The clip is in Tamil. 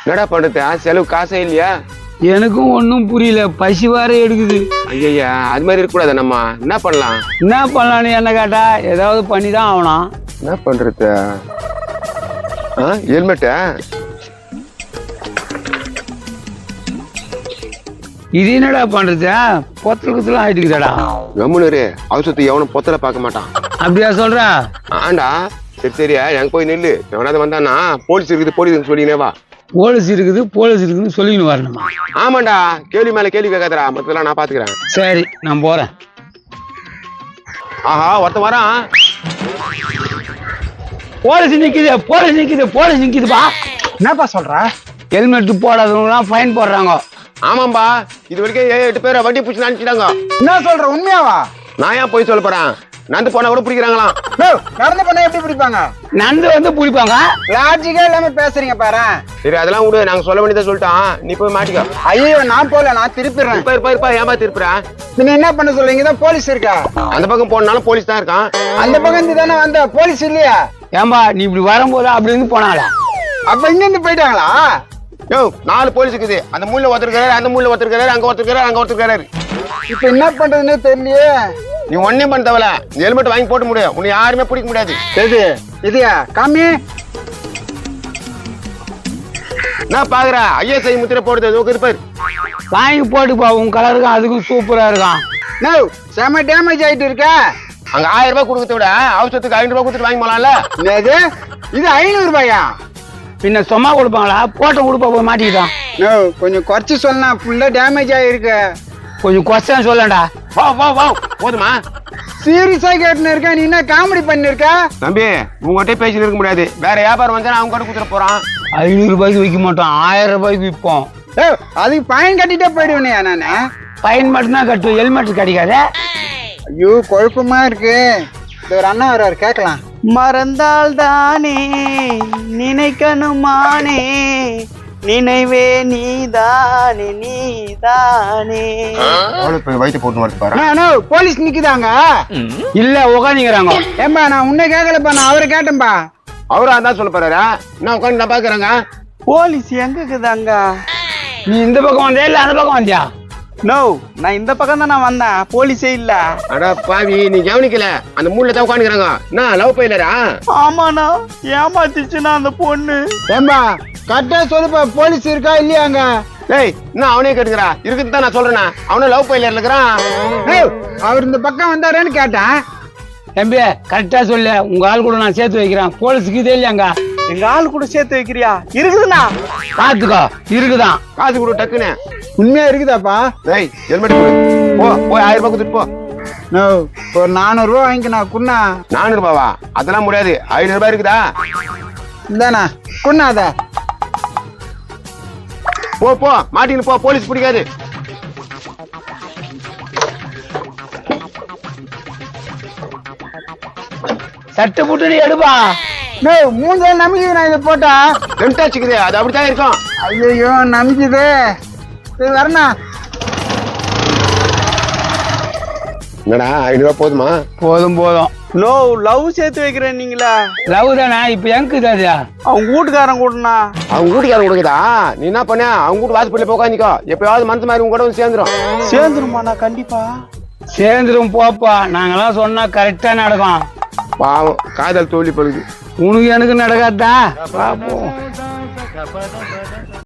என்னடா பண்றது செலவு காசே இல்லையா? எனக்கும் ஒன்றும் புரியல, பசி வார எடுக்குது. ஐயா அது மாதிரி இருக்கக்கூடாது. நம்ம என்ன பண்ணலாம்? என்ன பண்ணலான்னு என்ன கேட்டா ஏதாவது பண்ணி தான் ஆகணும். என்ன பண்றது? ஹெல்மெட்ட இது என்னடா பண்றது? பொத்தல் குத்தலாம் ஆயிட்டுக்குதாடா. கம்முனரு அவசரத்துக்கு எவனும் பொத்தல பார்க்க மாட்டான். அப்படியா சொல்ற? ஆண்டா சரி சரியா எங்க போய் நெல்லு. எவனாவது வந்தானா போலீஸ் இருக்குது போலீஸ் சொல்லினே வா. போலீஸ் இருக்குதுன்னு சொல்லின்னு வரணுமா? ஆமாண்டா, கேள்வி மேல கேள்வி கேட்காதடா. மத்ததெல்லாம் நான் பாத்துக்கிறேன். சரி நான் போறேன். ஆஹா ஒருத்த வரான். போலீஸ் நிக்குதுப்பா. என்னப்பா சொல்ற? ஹெல்மெட் போடாதவங்கலாம் ஃபைன் போடுறாங்க. ஆமாம்பா, இது வரைக்கும் 7-8 பேரை வண்டி பிடிச்சி நினைச்சிட்டாங்க. என்ன சொல்ற, உண்மையாவா? நான் ஏன் போய் சொல்ல போறேன்? நடந்து போனா கூட பிடிக்கிறாங்களாம். நடந்து போனா எப்படி பிடிப்பாங்க? நடந்து வந்து பிடிப்பாங்க. லாஜிக்கா இல்லாம பேசுறீங்க பாரு. சரி அதெல்லாம் விடு, நாங்க சொல்ல வேண்டியதை சொல்லிட்டான். நீ போய் மாட்டிக்க. ஐயோ நான் போல, நான் திருப்பிடுறேன். இருப்பா ஏமா திருப்புறேன்? நீங்க என்ன பண்ண சொல்றீங்க? தான் போலீஸ் இருக்கா? அந்த பக்கம் போனாலும் போலீஸ் தான் இருக்கான். அந்த பக்கம் இருந்து தானே வந்த, போலீஸ் இல்லையா? ஏம்பா நீ இப்படி வரும்போது அப்படி இருந்து போனாங்களா? அப்ப இங்க இருந்து போயிட்டாங்களா? யோ 4 போலீஸ் இருக்குது. அந்த மூலையில ஒருத்தருக்காரு, அந்த மூலையில ஒருத்தருக்காரு, அங்க ஒருத்தருக்காரு, அங்க ஒருத்தருக்காரு. இப்ப என்ன பண்றதுன்னு தெரியலையே. நீ ஒன்னே பண்ண தேவல, ஹெல்மெட் வாங்கி போட்டு முடியும். உன்னை யாருமே பிடிக்க முடியாது. எது இதுயா காமி? நான் பாக்குற ஐஎஸ்ஐ முத்திரை போடுறது இருப்பாரு. வாங்கி போட்டுப்பா, உன் கலருக்கும் அதுக்கும் சூப்பரா இருக்கான். நோ செம டேமேஜ் ஆயிட்டு இருக்க. அங்க 1000 ரூபாய் கொடுக்கறத விட அவசரத்துக்கு 500 ரூபாய் கொடுத்துட்டு வாங்கி போலாம்ல. என்னது இது 500 ரூபாயா? பின்ன சும்மா கொடுப்பாங்களா? போட்ட கொடுப்பா போய் மாட்டிக்கிட்டான். நோ கொஞ்சம் குறைச்சு சொன்னா, ஃபுல்லா டேமேஜ் ஆயிருக்கு. கொஞ்சம் கொஸ்டன் சொல்லண்டா. வா போதுமா? சீரியஸா கேட்டுன்னு இருக்க. நீ என்ன காமெடி பண்ணிருக்க? தம்பி உங்ககிட்ட பேசிட்டு இருக்க முடியாது. வேற வியாபாரம் வந்தா அவங்க கூட குடுத்துட போறான். 500 ரூபாய்க்கு விற்க மாட்டோம், 1000 ரூபாய்க்கு விற்போம். அதுக்கு பயன் கட்டிட்டே போயிடுவேனையா நானு? ஃபைன் மட்டும்தான் கட்டுவோம், ஹெல்மெட் கிடைக்காது. ஐயோ குழப்பமா இருக்கு. ஒரு அண்ணா வர்றாரு, கேட்கலாம். மறந்தால் தானே நினைக்கணுமானே, நினைவே நீதானே நீதானே. வயிற்று போட்டு வரது பாரு. போலீஸ் நிக்குதாங்க. இல்ல உட்காந்துக்கிறாங்க. ஏம்பா நான் உன்னை கேட்கலப்பா, நான் அவரை கேட்டேன்பா. அவரா தான் சொல்ல போறாரா? என்ன உட்காந்து நான் பாக்குறாங்க. போலீஸ் எங்க இருக்குதாங்க? நீ இந்த பக்கம் வந்தியா இல்ல அந்த பக்கம் வந்தியா? நோ நான் இந்த பக்கம் தான் நான் வந்தேன், போலீஸே இல்ல. அட பாவி, நீ கவனிக்கல. அந்த மூணுல தான் உட்காந்துக்கிறாங்க. என்ன லவ் பைலரா? ஆமாண்ணா, ஏமாத்திச்சுனா அந்த பொண்ணு. ஏம்பா கரெக்டா சொல்லுப்பா, போலீஸ் இருக்கா இல்லையாங்க? டேய் என்ன அவனே கேட்டுக்கிறா? இருக்குன்னு தான் நான் சொல்றேன். அவனும் லவ் பைலர்ல இருக்கிறான். அவர் இந்த பக்கம் வந்தாருன்னு கேட்டேன். தம்பி கரெக்டா சொல்லு, உங்க ஆள் கூட நான் சேர்த்து வைக்கிறேன். போலீஸுக்கு இதே இல்லையாங்க. எங்க ஆள் கூட சேர்த்து வைக்கிறியா? இருக்குதுண்ணா. பாத்துக்கோ, இருக்குதான். காசு கொடு டக்குன்னு. உண்மையா இருக்குதாப்பா? டேய் ஹெல்மெட் கொடு. போய் 1000 ரூபாய் கொடுத்துட்டு போ. நோ ஒரு 400 ரூபாய் வாங்கிக்கணா குண்ணா. 400 ரூபாவா? அதெல்லாம் முடியாது. 500 ரூபாய் இருக்குதா? இந்தாண்ணா குண்ணா. அத போ மாட்டின்னு போ, போலீஸ் பிடிக்காது. சட்டை போட்டு நீ எடுப்பா. நோ 3 நாள் நம்பிக்கை நான் இதை போட்டா. ரெண்டாச்சுக்குது, அது அப்படித்தான் இருக்கும். ஐயோ நம்பிக்குது. சரி வரணா. என்னடா 500 ரூபாய் போதுமா? போதும். நோ லவ் சேர்த்து வைக்கிறேன் நீங்களா? லவ் தானே. இப்ப எங்குது அது? அவங்க வீட்டுக்காரன் கூடனா. அவங்க வீட்டுக்காரன் கொடுக்குதா? நீ என்ன பண்ண? அவங்க வீட்டு வாசப்படியில போய் உட்காந்துக்கோ. எப்பயாவது மனசு மாதிரி உங்க கூட வந்து சேர்ந்துருமாண்ணா? கண்டிப்பா சேர்ந்துரும் போப்பா. நாங்கெல்லாம் சொன்னா கரெக்டா நடக்கும். பாவம் காதல் தோல்வி பழுது. உனக்கு எனக்கு நடக்காதா? பாப்போம்.